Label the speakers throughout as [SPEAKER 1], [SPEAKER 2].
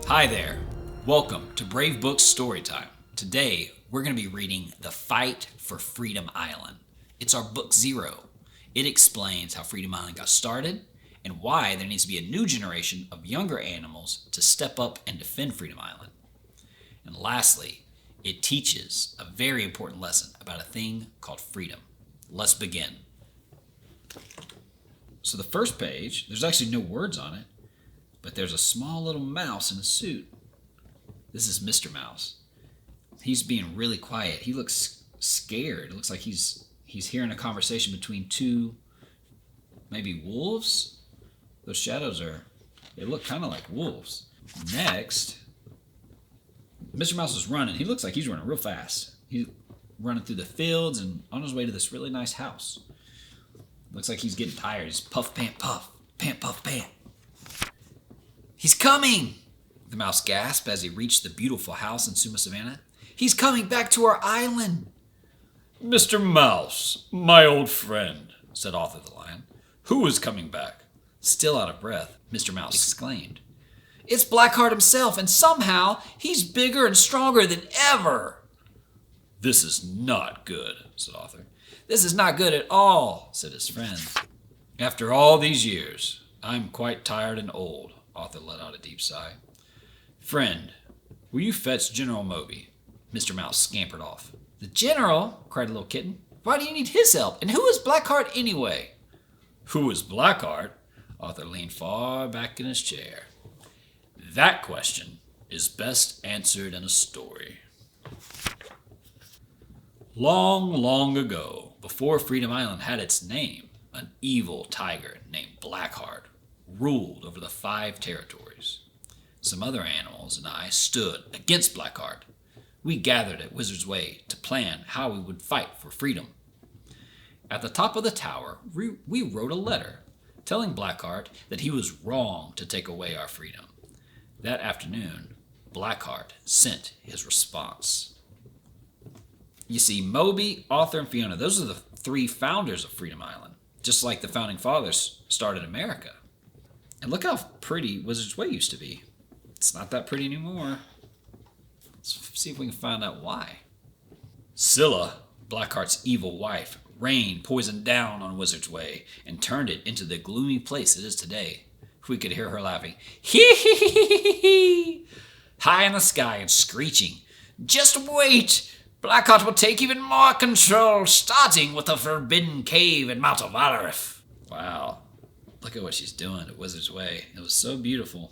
[SPEAKER 1] Hi there. Welcome to Brave Books Storytime. Today, we're going to be reading The Fight for Freedom Island. It's our book 0. It explains how Freedom Island got started and why there needs to be a new generation of younger animals to step up and defend Freedom Island. And lastly, it teaches a very important lesson about a thing called freedom. Let's begin. So the first page, there's actually no words on it, but there's a small little mouse in a suit. This is Mr. Mouse. He's being really quiet. He looks scared. It looks like he's hearing a conversation between two, maybe wolves? Those shadows they look kind of like wolves. Next, Mr. Mouse is running. He looks like he's running real fast. He's running through the fields and on his way to this really nice house. Looks like he's getting tired. He's puff, pant, puff, pant. He's coming! The mouse gasped as he reached the beautiful house in Suma Savannah. He's coming back to our island!
[SPEAKER 2] Mr. Mouse, my old friend, said Arthur the lion. Who is coming back?
[SPEAKER 1] Still out of breath, Mr. Mouse exclaimed. It's Blackheart himself, and somehow he's bigger and stronger than ever!
[SPEAKER 2] This is not good, said Arthur.
[SPEAKER 1] This is not good at all, said his friend.
[SPEAKER 2] After all these years, I'm quite tired and old, Arthur let out a deep sigh. Friend, will you fetch General Moby?
[SPEAKER 1] Mr. Mouse scampered off. The general? Cried the little kitten. Why do you need his help? And who is Blackheart anyway?
[SPEAKER 2] Who is Blackheart? Arthur leaned far back in his chair. That question is best answered in a story. Long, long ago, before Freedom Island had its name, an evil tiger named Blackheart ruled over the 5 territories. Some other animals and I stood against Blackheart. We gathered at Wizard's Way to plan how we would fight for freedom. At the top of the tower, we wrote a letter telling Blackheart that he was wrong to take away our freedom. That afternoon, Blackheart sent his response. You see, Moby, Arthur, and Fiona, those are the 3 founders of Freedom Island, just like the founding fathers started America. And look how pretty Wizard's Way used to be. It's not that pretty anymore. Let's see if we can find out why. Scylla, Blackheart's evil wife, rained poison down on Wizard's Way and turned it into the gloomy place it is today.
[SPEAKER 1] We could hear her laughing, hee hee hee hee hee, high in the sky and screeching, just wait! Blackheart will take even more control, starting with the forbidden cave in Mount Valeriff.
[SPEAKER 2] Wow, look at what she's doing at Wizard's Way. It was so beautiful.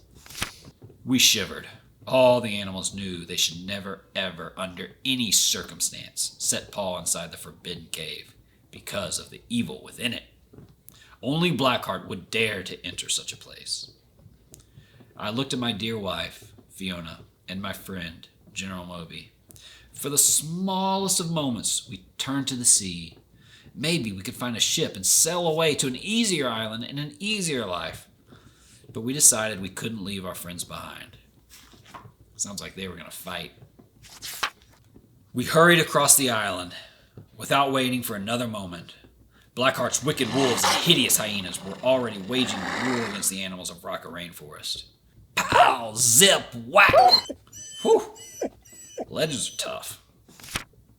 [SPEAKER 1] We shivered. All the animals knew they should never, ever, under any circumstance, set paw inside the forbidden cave because of the evil within it. Only Blackheart would dare to enter such a place. I looked at my dear wife, Fiona, and my friend, General Moby. For the smallest of moments, we turned to the sea. Maybe we could find a ship and sail away to an easier island and an easier life. But we decided we couldn't leave our friends behind. Sounds like they were going to fight. We hurried across the island without waiting for another moment. Blackheart's wicked wolves and hideous hyenas were already waging war against the animals of Rocker Rainforest. Pow! Zip! Whack! Whew! Legends are tough.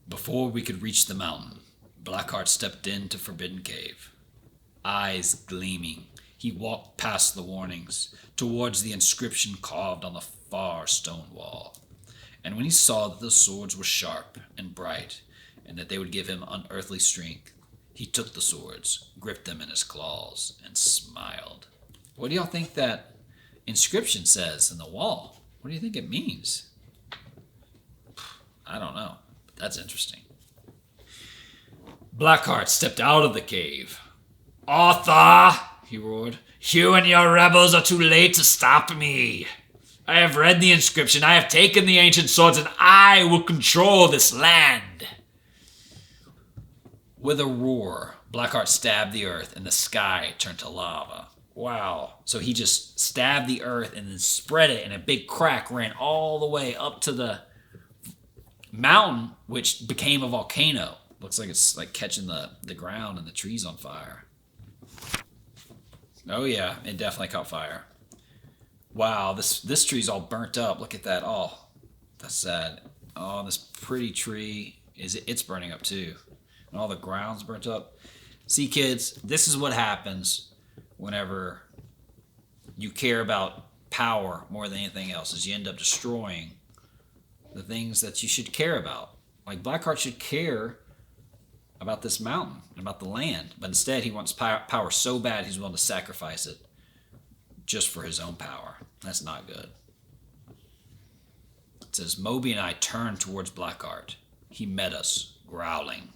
[SPEAKER 1] Before we could reach the mountain, Blackheart stepped into Forbidden Cave. Eyes gleaming, he walked past the warnings, towards the inscription carved on the far stone wall. And when he saw that the swords were sharp and bright, and that they would give him unearthly strength, he took the swords, gripped them in his claws, and smiled. What do y'all think that inscription says in the wall? What do you think it means? I don't know, but that's interesting. Blackheart stepped out of the cave. Arthur, he roared, you and your rebels are too late to stop me. I have read the inscription, I have taken the ancient swords, and I will control this land. With a roar, Blackheart stabbed the earth, and the sky turned to lava. Wow. So he just stabbed the earth and then spread it, and a big crack ran all the way up to the mountain, which became a volcano. Looks like it's like catching the ground and the trees on fire. Oh yeah, it definitely caught fire. Wow, this tree's all burnt up. Look at that. Oh, that's sad. Oh, this pretty tree it's burning up too. And all the ground's burnt up. See, kids, this is what happens whenever you care about power more than anything else, is you end up destroying the things that you should care about. Like Blackheart should care about this mountain, about the land, but instead he wants power so bad he's willing to sacrifice it just for his own power. That's not good. It says, Moby and I turned towards Blackheart. He met us, growling.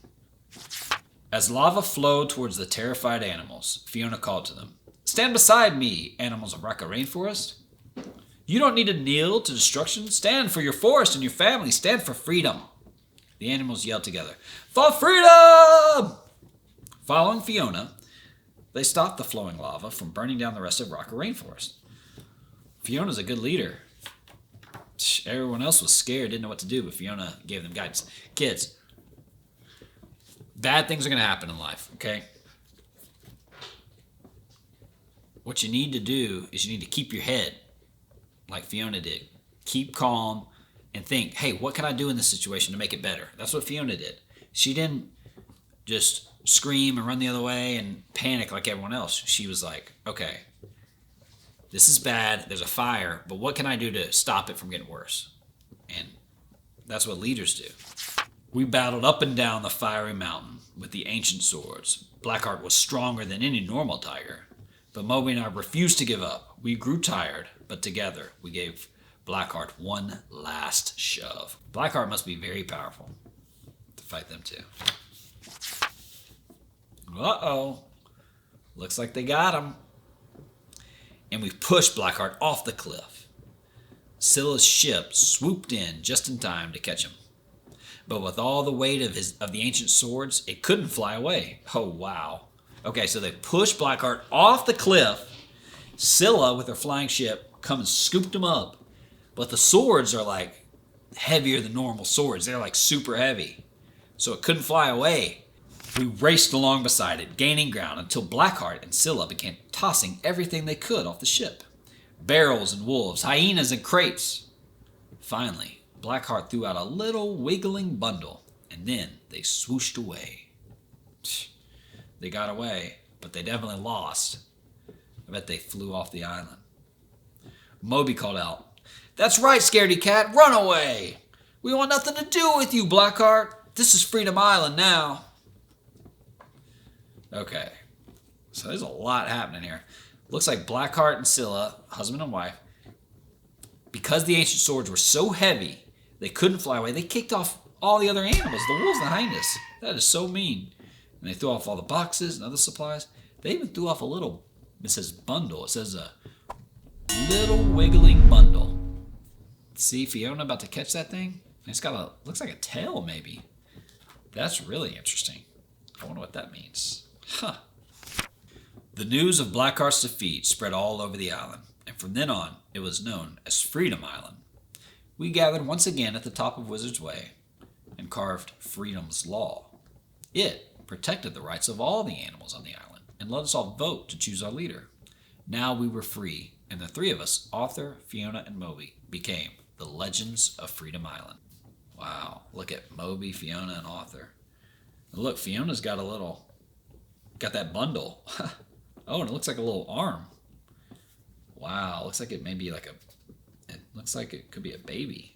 [SPEAKER 1] As lava flowed towards the terrified animals, Fiona called to them, "Stand beside me, animals of Raka Rainforest. You don't need to kneel to destruction. Stand for your forest and your family. Stand for freedom." The animals yelled together, "For freedom!" Following Fiona, they stopped the flowing lava from burning down the rest of Raka Rainforest. Fiona's a good leader. Everyone else was scared, didn't know what to do, but Fiona gave them guidance. Kids, bad things are going to happen in life, okay? What you need to do is you need to keep your head like Fiona did. Keep calm and think, hey, what can I do in this situation to make it better? That's what Fiona did. She didn't just scream and run the other way and panic like everyone else. She was like, okay, this is bad. There's a fire, but what can I do to stop it from getting worse? And that's what leaders do. We battled up and down the fiery mountain with the ancient swords. Blackheart was stronger than any normal tiger, but Moby and I refused to give up. We grew tired, but together we gave Blackheart one last shove. Blackheart must be very powerful to fight them too. Uh-oh. Looks like they got him. And we pushed Blackheart off the cliff. Scylla's ship swooped in just in time to catch him. But with all the weight of the ancient swords, it couldn't fly away. Oh, wow. Okay, so they pushed Blackheart off the cliff. Scylla, with her flying ship, come and scooped him up. But the swords are like heavier than normal swords. They're like super heavy. So it couldn't fly away. We raced along beside it, gaining ground until Blackheart and Scylla began tossing everything they could off the ship. Barrels and wolves, hyenas and crates. Finally, Blackheart threw out a little wiggling bundle, and then they swooshed away. They got away, but they definitely lost. I bet they flew off the island. Moby called out, "That's right, scaredy cat, run away! We want nothing to do with you, Blackheart. This is Freedom Island now." Okay, so there's a lot happening here. Looks like Blackheart and Scylla, husband and wife, because the ancient swords were so heavy, they couldn't fly away. They kicked off all the other animals, the wolves and the hyenas. That is so mean. And they threw off all the boxes and other supplies. They even threw off a little, it says bundle. It says a little wiggling bundle. See, Fiona about to catch that thing? It's got looks like a tail maybe. That's really interesting. I wonder what that means. Huh. The news of Blackheart's defeat spread all over the island, and from then on, it was known as Freedom Island. We gathered once again at the top of Wizard's Way and carved Freedom's Law. It protected the rights of all the animals on the island and let us all vote to choose our leader. Now we were free, and the three of us, Arthur, Fiona, and Moby, became the Legends of Freedom Island. Wow, look at Moby, Fiona, and Arthur. And look, Fiona's got that bundle. Oh, and it looks like a little arm. Wow, looks like it may be it looks like it could be a baby.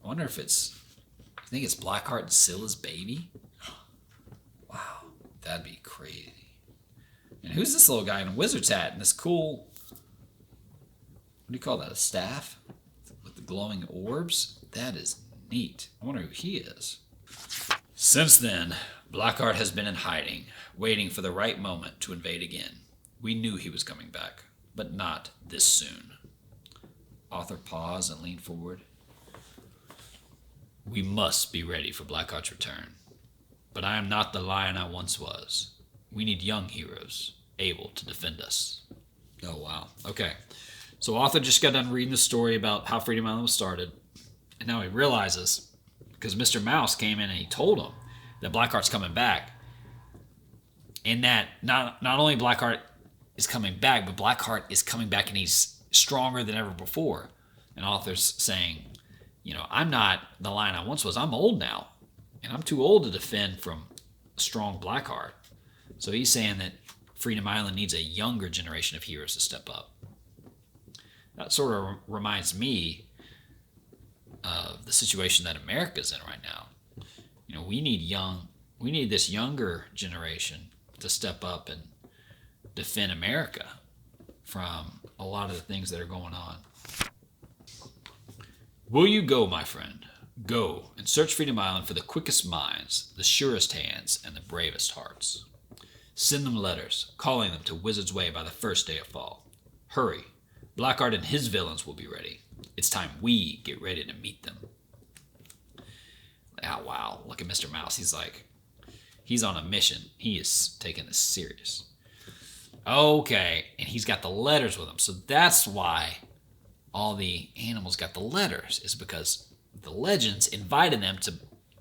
[SPEAKER 1] I wonder if I think it's Blackheart and Scylla's baby? Wow, that'd be crazy. And who's this little guy in a wizard's hat and this cool, what do you call that, a staff? With the glowing orbs? That is neat. I wonder who he is. Since then, Blackheart has been in hiding, waiting for the right moment to invade again. We knew he was coming back, but not this soon. Arthur paused and leaned forward. We must be ready for Blackheart's return. But I am not the lion I once was. We need young heroes, able to defend us. Oh, wow. Okay. So Arthur just got done reading the story about how Freedom Island was started, and now he realizes, because Mr. Mouse came in and he told him that Blackheart's coming back, and that not only Blackheart is coming back, but Blackheart is coming back and he's stronger than ever before. And author's saying, I'm not the lion I once was. I'm old now, and I'm too old to defend from a strong Blackheart. So he's saying that Freedom Island needs a younger generation of heroes to step up. That sort of reminds me of the situation that America's in right now. We need this younger generation to step up and defend America from a lot of the things that are going on. Will you go, my friend? Go and search Freedom Island for the quickest minds, the surest hands, and the bravest hearts. Send them letters, calling them to Wizard's Way by the first day of fall. Hurry. Blackheart and his villains will be ready. It's time we get ready to meet them. Oh, wow. Look at Mr. Mouse. He's on a mission. He is taking this serious. Okay. And he's got the letters with him. So that's why all the animals got the letters, is because the legends invited them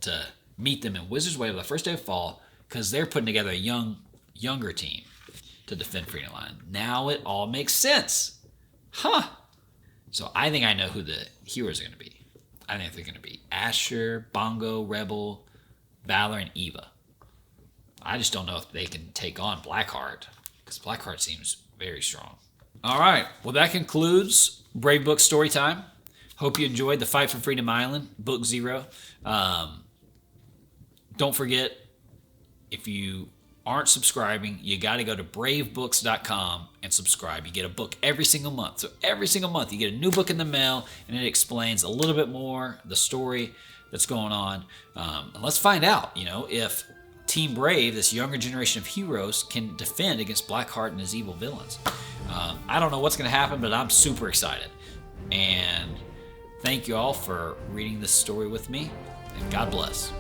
[SPEAKER 1] to meet them in Wizard's Way on the first day of fall, because they're putting together a younger team to defend Freedom Island. Now it all makes sense. Huh. So I think I know who the heroes are going to be. I think they're going to be Asher, Bongo, Rebel, Valor, and Eva. I just don't know if they can take on Blackheart, because Blackheart seems very strong. All right. Well, that concludes Brave Book Story Time. Hope you enjoyed The Fight for Freedom Island, Book 0. Don't forget, if you aren't subscribing, you got to go to bravebooks.com and subscribe. You get a book every single month. So every single month you get a new book in the mail, and it explains a little bit more the story that's going on. And let's find out, if Team Brave, this younger generation of heroes, can defend against Blackheart and his evil villains. I don't know what's going to happen, but I'm super excited. And thank you all for reading this story with me, and God bless.